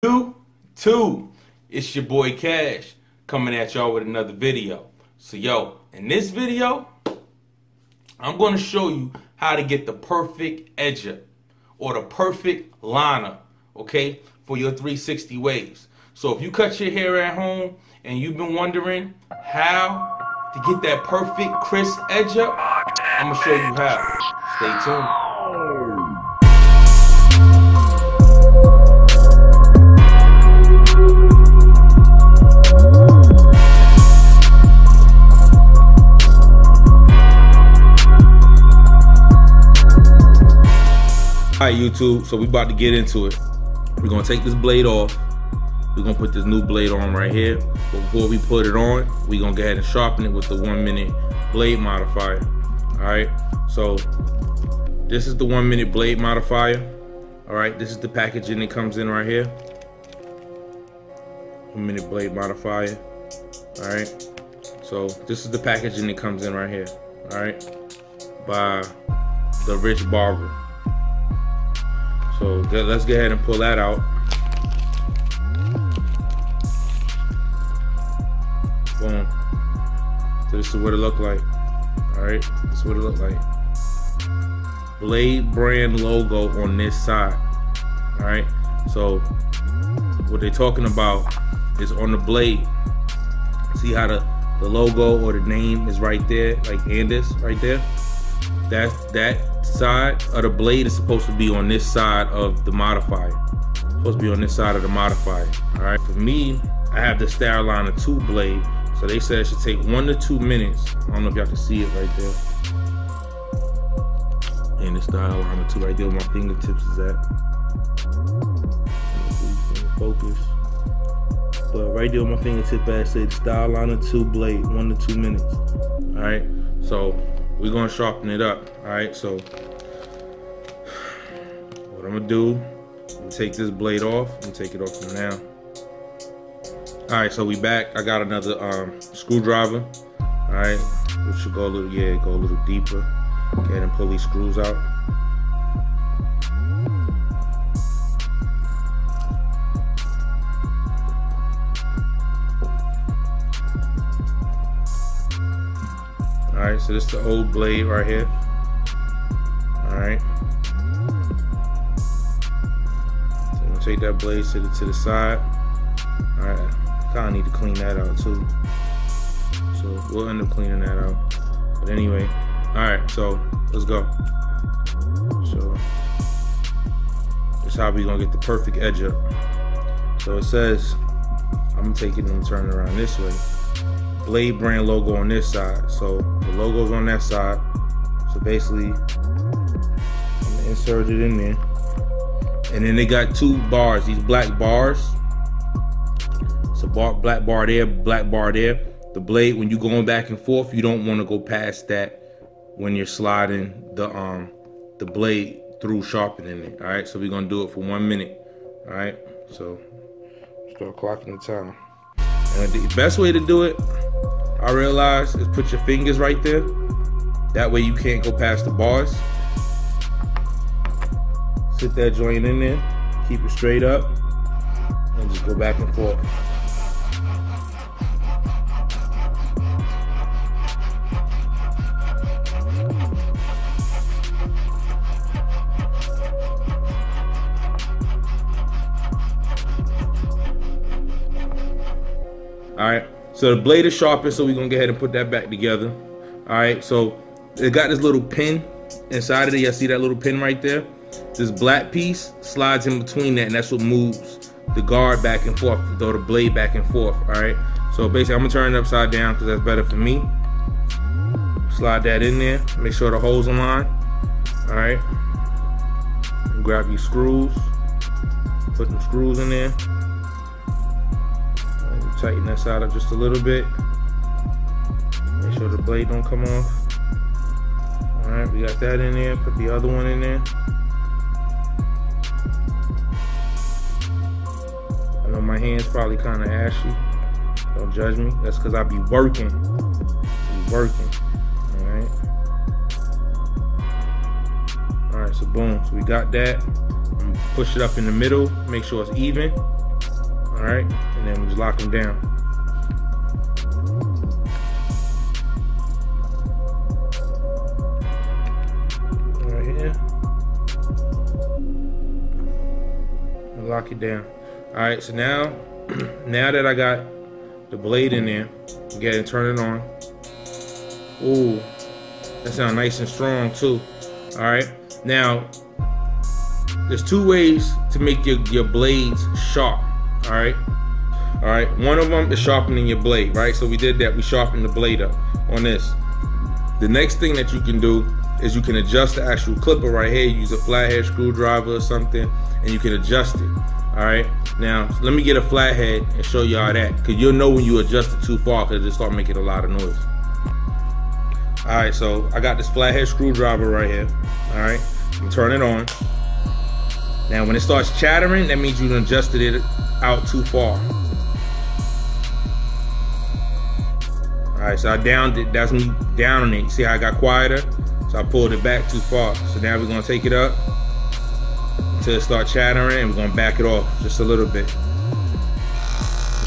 Two, it's your boy Cash coming at y'all with another video. So yo, in this video, I'm going to show you how to get the perfect edger or the perfect liner, okay, for your 360 waves. So if you cut your hair at home and you've been wondering how to get that perfect crisp edger, I'm going to show you how. Stay tuned. Alright YouTube, so we about to get into it. We're gonna take this blade off. We're gonna put this new blade on right here. But before we put it on, we're gonna go ahead and sharpen it with the 1 minute blade modifier. Alright, so this is the 1 minute blade modifier. Alright, this is the packaging that comes in right here. 1 minute blade modifier. Alright, so this is the packaging that comes in right here. Alright, by the Rich Barber. So let's go ahead and pull that out. Boom. So this is what it looked like. Alright, this is what it looked like. Blade brand logo on this side. Alright, so what they're talking about is on the blade. See how the logo or the name is right there, like Andis right there? That side of the blade is supposed to be on this side of the modifier. It's supposed to be on this side of the modifier. Alright, for me, I have the Starliner 2 blade. So they said it should take 1 to 2 minutes. I don't know if y'all can see it right there. And the Starliner 2 right there where my fingertips is at. Focus. But right there where my fingertip at, say the Starliner 2 blade, 1 to 2 minutes. Alright, so we're gonna sharpen it up. Alright, so what I'm gonna do, I'm gonna take this blade off and take it off from now. Alright, so we back. I got another screwdriver. Alright, we should go a little, go a little deeper. Go ahead and pull these screws out. Alright, so this is the old blade right here. Alright. So I'm gonna take that blade to the side. Alright, kinda need to clean that out too. So we'll end up cleaning that out. But anyway, alright, so let's go. So this is how we gonna get the perfect edge up. So it says, I'm gonna take it and turn it around this way. Blade brand logo on this side. So the logo's on that side. So basically, I'm gonna insert it in there. And then they got 2 bars, these black bars. So black bar there, black bar there. The blade, when you're going back and forth, you don't want to go past that when you're sliding the blade through sharpening it. Alright, so we're gonna do it for 1 minute. Alright, so start clocking the time. And the best way to do it, I realize, is put your fingers right there. That way you can't go past the bars. Sit that joint in there, keep it straight up, and just go back and forth. Alright, so the blade is sharpened, so we're gonna go ahead and put that back together. Alright, so it got this little pin inside of it. Y'all see that little pin right there? This black piece slides in between that, and that's what moves the guard back and forth, or the blade back and forth. Alright, so basically I'm gonna turn it upside down because that's better for me. Slide that in there, make sure the holes align. Alright, grab your screws, put some screws in there. Tighten that side up just a little bit. Make sure the blade don't come off. Alright, we got that in there. Put the other one in there. I know my hand's probably kind of ashy. Don't judge me. That's because I be working. Alright. Alright, so boom. So we got that. Push it up in the middle. Make sure it's even. All right, and then we just lock them down. Right here. And lock it down. All right, so now that I got the blade in there, go ahead and turn it on. Ooh, that sounds nice and strong too. All right, now there's two ways to make your blades sharp. All right, one of them is sharpening your blade, right? So we did that, we sharpened the blade up on this. The next thing that you can do is you can adjust the actual clipper right here. Use a flathead screwdriver or something, and you can adjust it. All right, now let me get a flathead and show y'all that, because you'll know when you adjust it too far, because it'll start making a lot of noise. All right, so I got this flathead screwdriver right here. All right, you turn it on. Now when it starts chattering, that means you adjusted it out too far. All right, so I downed it. That's me downing it. You see how I got quieter? So I pulled it back too far. So now we're gonna take it up until it starts chattering, and we're gonna back it off just a little bit.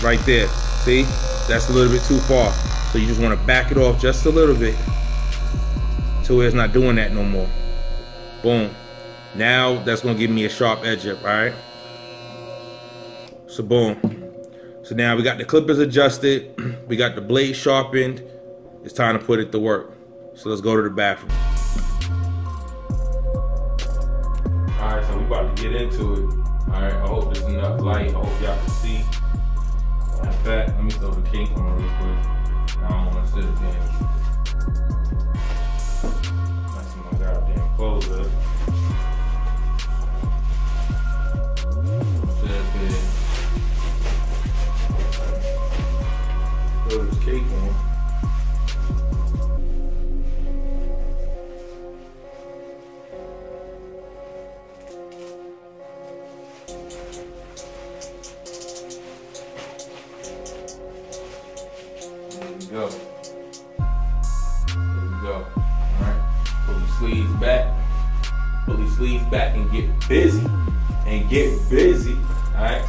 Right there, see? That's a little bit too far. So you just wanna back it off just a little bit until it's not doing that no more. Boom. Now that's gonna give me a sharp edge up, all right? So boom. So now we got the clippers adjusted, we got the blade sharpened. It's time to put it to work. So let's go to the bathroom. All right, so we about to get into it. All right, I hope there's enough light. I hope y'all can see. In fact, let me throw the kink on real quick. I don't want to sit again. That's my goddamn clothes up. Throw this cake on. There we go. There we go. Alright. Pull the sleeves back. Pull the sleeves back and get busy. Alright.